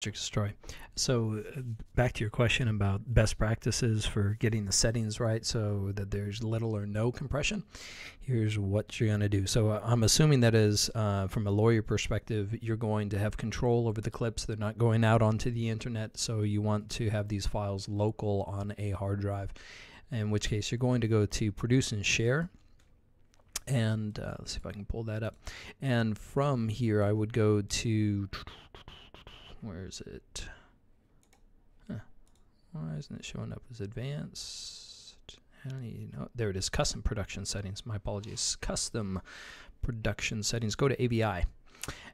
Destroy. So back to your question about best practices for getting the settings right so that there's little or no compression. Here's what you're going to do. So I'm assuming that is from a lawyer perspective, you're going to have control over the clips. They're not going out onto the internet, so you want to have these files local on a hard drive, in which case you're going to go to produce and share. And let's see if I can pull that up. And from here, I would go to, where is it? Huh. Why isn't it showing up as advanced? How do you know? There it is, custom production settings. My apologies. Custom production settings. Go to AVI.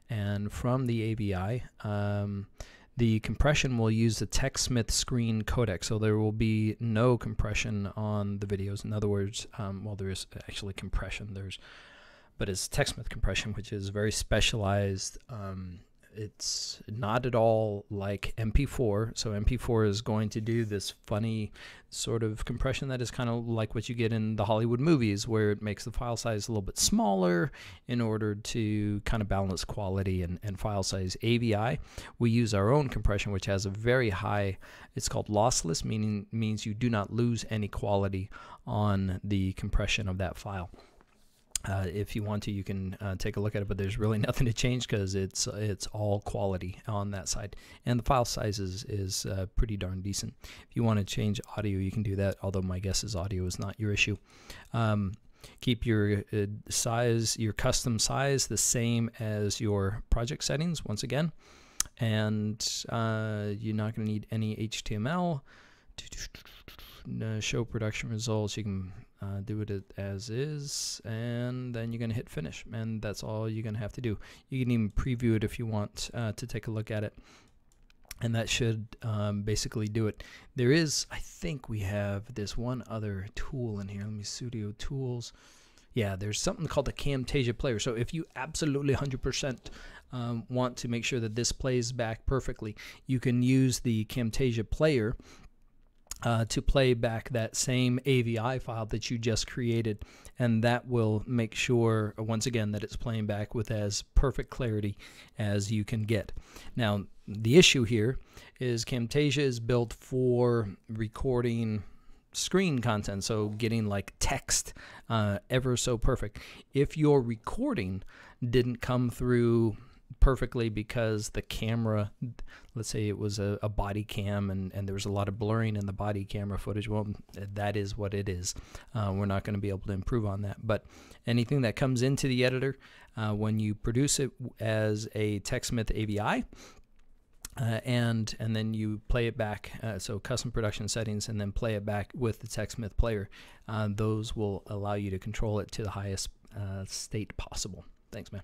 And from the AVI, the compression will use the TechSmith screen codec, so there will be no compression on the videos. In other words, well, there is actually compression. But it's TechSmith compression, which is very specialized. It's not at all like MP4. So MP4 is going to do this funny sort of compression that is kind of like what you get in the Hollywood movies, where it makes the file size a little bit smaller in order to kind of balance quality and file size. AVI, we use our own compression, which has a very high, it's called lossless, means you do not lose any quality on the compression of that file. If you want to, you can take a look at it, but there's really nothing to change because it's all quality on that side, and the file size is pretty darn decent. If you want to change audio, you can do that, although my guess is audio is not your issue. Keep your size, your custom size, the same as your project settings, once again, and you're not going to need any HTML. Show production results, you can do it as is, and then you're going to hit finish, and that's all you're going to have to do. You can even preview it if you want to take a look at it, and that should basically do it. There is, I think we have this one other tool in here. Let me Studio Tools. Yeah, there's something called the Camtasia player. So if you absolutely 100% want to make sure that this plays back perfectly, you can use the Camtasia player to play back that same AVI file that you just created, and that will make sure, once again, that it's playing back with as perfect clarity as you can get. Now, the issue here is Camtasia is built for recording screen content, so getting like text ever so perfect. If your recording didn't come through perfectly because the camera, let's say it was a body cam and there was a lot of blurring in the body camera footage, well, that is what it is. We're not going to be able to improve on that. But anything that comes into the editor, when you produce it as a TechSmith AVI, and then you play it back, so custom production settings, and then play it back with the TechSmith player, those will allow you to control it to the highest state possible. Thanks, man.